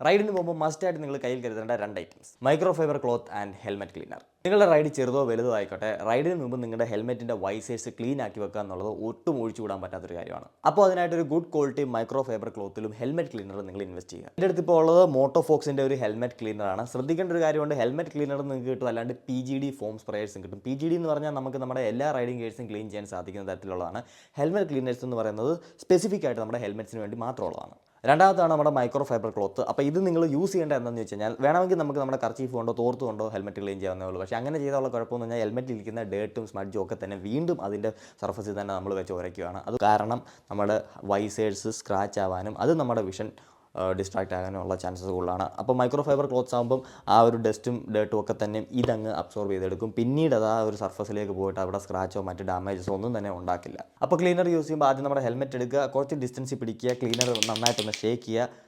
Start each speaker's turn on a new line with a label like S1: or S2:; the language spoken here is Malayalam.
S1: റൈഡിന് പോകുമ്പോൾ മസ്റ്റായിട്ട് നിങ്ങൾ കയ്യിൽ കരുതേണ്ട 2 items: micro fibre cloth and helmet cleaner. നിങ്ങളുടെ റൈഡ് ചെറുതോ വലുതോ ആയിക്കോട്ടെ, റൈഡിന് മുമ്പ് നിങ്ങളുടെ ഹെൽമെറ്റിൻ്റെ വൈസേഴ്സ് ക്ലീൻ ആക്കി വെക്കുക എന്നുള്ളത് ഒട്ടും ഒഴിച്ചുകൂടാൻ പറ്റാത്തൊരു കാര്യമാണ്. അപ്പോൾ അതിനായിട്ടൊരു ഗുഡ് ക്വാളിറ്റി മൈക്രോ ഫൈബർ ക്ലോത്തിലും ഹെൽമെറ്റ് ക്ലീനറും നിങ്ങൾ ഇൻവെസ്റ്റ് ചെയ്യുക. എൻ്റെ അടുത്ത് ഇപ്പോൾ ഉള്ളത് മോട്ടോഫോക്സിൻ്റെ ഒരു ഹെൽമെറ്റ് ക്ലീനറാണ്. ശ്രദ്ധിക്കേണ്ട ഒരു കാര്യമുണ്ട്, ഹെൽമെറ്റ് ക്ലീനർ നിങ്ങൾക്ക് കിട്ടും, അല്ലാണ്ട് PGD ഫോം സ്പ്രേയേഴ്സും കിട്ടും. PGD എന്ന് പറഞ്ഞാൽ നമുക്ക് നമ്മുടെ എല്ലാ റൈഡിംഗ് ഗിയേഴ്സും ക്ലീൻ ചെയ്യാൻ സാധിക്കുന്ന തരത്തിലുള്ളതാണ്. ഹെൽമെറ്റ് ക്ലീനേഴ്സ് എന്ന് പറയുന്നത് സ്പെസിഫിക് ആയിട്ട് നമ്മുടെ ഹെൽമെറ്റ്സിന് വേണ്ടി മാത്രമുള്ളതാണ്. രണ്ടാമത്താണ് നമ്മുടെ മൈക്രോ ഫൈബർ ക്ലോത്ത്. അപ്പോൾ ഇത് നിങ്ങൾ യൂസ് ചെയ്യേണ്ട എന്താണെന്ന് വെച്ച് കഴിഞ്ഞാൽ, വേണമെങ്കിൽ നമുക്ക് നമ്മുടെ കർച്ചീഫ് കൊണ്ടോ തോർത്ത് കൊണ്ടോ ഹെൽമെറ്റ് ക്ലീൻ ചെയ്യാവുന്നേ ഉള്ളൂ. പക്ഷേ അങ്ങനെ ചെയ്താലുള്ള കുഴപ്പമെന്ന് പറഞ്ഞാൽ ഹെൽമെറ്റിൽ ഇരിക്കുന്ന ഡേർട്ടും സ്മഡ്ജും ഒക്കെ തന്നെ വീണ്ടും അതിൻ്റെ സർഫസിൽ തന്നെ നമ്മൾ വെച്ച് ഉരയ്ക്കുകയാണ്. അത് കാരണം നമ്മുടെ വൈസേഴ്സ് സ്ക്രാച്ച് ആവാനും അത് നമ്മുടെ വിഷൻ ഡിസ്ട്രാക്റ്റ് ആകാനുള്ള ചാൻസസ് കൂടുതലാണ്. അപ്പോൾ മൈക്രോ ഫൈബർ ക്ലോത്ത്സ് ആകുമ്പം ആ ഒരു ഡസ്റ്റും ഡേർട്ടും ഒക്കെ തന്നെ ഇതങ്ങ് അബ്സോർബ് ചെയ്തെടുക്കും. പിന്നീട് അത് ആ ഒരു സർഫസിലേക്ക് പോയിട്ട് അവിടെ സ്ക്രാച്ചോ മറ്റ് ഡാമേജസോ ഒന്നും തന്നെ ഉണ്ടാക്കില്ല. അപ്പോൾ ക്ലീനർ യൂസ് ചെയ്യുമ്പോൾ ആദ്യം നമ്മുടെ ഹെൽമെറ്റ് എടുക്കുക, കുറച്ച് ഡിസ്റ്റൻസിൽ പിടിക്കുക, ക്ലീനർ നന്നായിട്ടൊന്ന് ഷേക്ക് ചെയ്യുക,